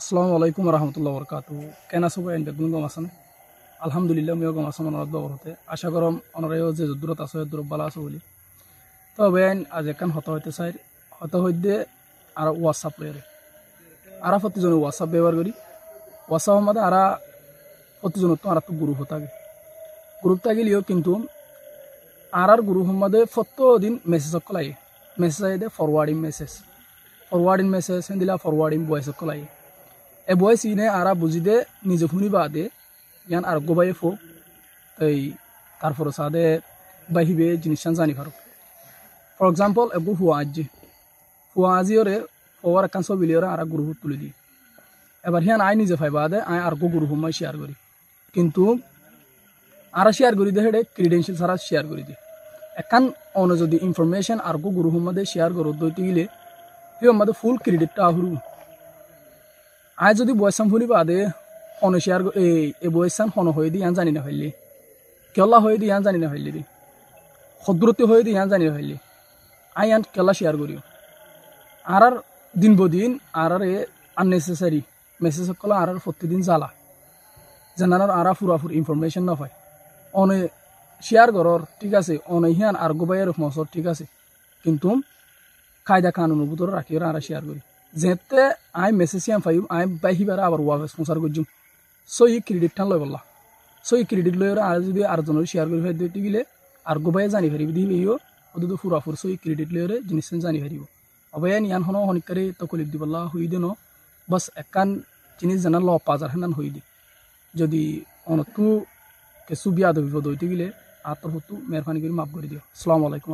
আসসালামু আলাইকুম রহমতুল্লাহ বরকাতু কেন সবাই এন বেগুন গম আছেন আলহামদুলিল্লাহ মিও গম আসাম অনারত হতে আশা করম অনারেও যে দূরত আছে দূরত বালা আছে বলি তবে আজ একান হত হইতে চাই হত হইতে আর হোয়াটসঅ্যাপ লয়ে আর প্রতিজন হোয়াটসঅ্যাপ ব্যবহার করি হোয়াটসঅ্যাপ মধ্যে আর প্রতিজন তো আর তো গ্রুপ থাকে গ্রুপ থাকিলেও কিন্তু আর গ্রুপ মধ্যে প্রতিদিন মেসেজ কলাই মেসেজ আইদে ফরওয়ার্ডিং মেসেজ দিলা ফরওয়ার্ডিং ভয়েস কলাই এ বয়স ইনে আরা বুঝিদে নিজে শুনি বাদে ইয়ান আর গোবাই ফো এই তারপর সাদে বাহিবে জিনিস জানি পারো ফর এক্সাম্পল এগু হুয়া আজি ওরে ওর একান সব বিলিয়রে আর গ্রুপ তুলে দিই এবার হিয়ান আই নিজে ফাই বাদে আই আর গো গ্রুপ মাই শেয়ার করি কিন্তু আর শেয়ার করি দে হেডে ক্রিডেন্সিয়াল সারা শেয়ার করি দিই একান অন যদি ইনফরমেশন আর গো গ্রুপ মধ্যে শেয়ার করো দইতে গেলে হিও মধ্যে ফুল ক্রেডিটটা আহুরু আজ যদি বয়সাম ফুলি বাদে হন শেয়ার এই বয়সান হন হয়ে দি ইয়ান জানি না হইলি কেলা হয়ে দি ইয়ান জানি না হইলি দি সদ্রতি হয়ে দি ইয়ান জানি না হইলি আই ইয়ান কেলা শেয়ার করিও আর দিন বদিন আর এ আননেসেসারি মেসেজ কলা আর প্রতিদিন জ্বালা জানার আর ফুরাফুর ইনফরমেশন না পায় অনে শেয়ার করর ঠিক আছে অনে হিয়ান আর গোবাইয়ের মসর ঠিক আছে কিন্তু কায়দা কানুনের ভিতরে রাখি আর শেয়ার করি যেতে আই মেসেজ পাই আই বাহিবার আবার ওয়াব স্পন্সার করছুম সো ই ক্রেডিট টান লই বললা সো ই ক্রেডিট লই আর যদি আর জনের শেয়ার করে ফেলে দিতে গেলে আর গোবাই জানি পারিব দিও ওদের ফুরাফুর সো ই ক্রেডিট লইরে জিনিস জানি পারিব অবয়া নিয়ান হন হনিকারে তো কলিপ দি বললা হই দেন বাস একান জিনিস জানা ল পাজার হেনান হই দি যদি অনতু কেসু বিয়া দইব দইতে গেলে আর তোর হতু মেহরবানি করে মাফ করে দিও আসসালামু আলাইকুম।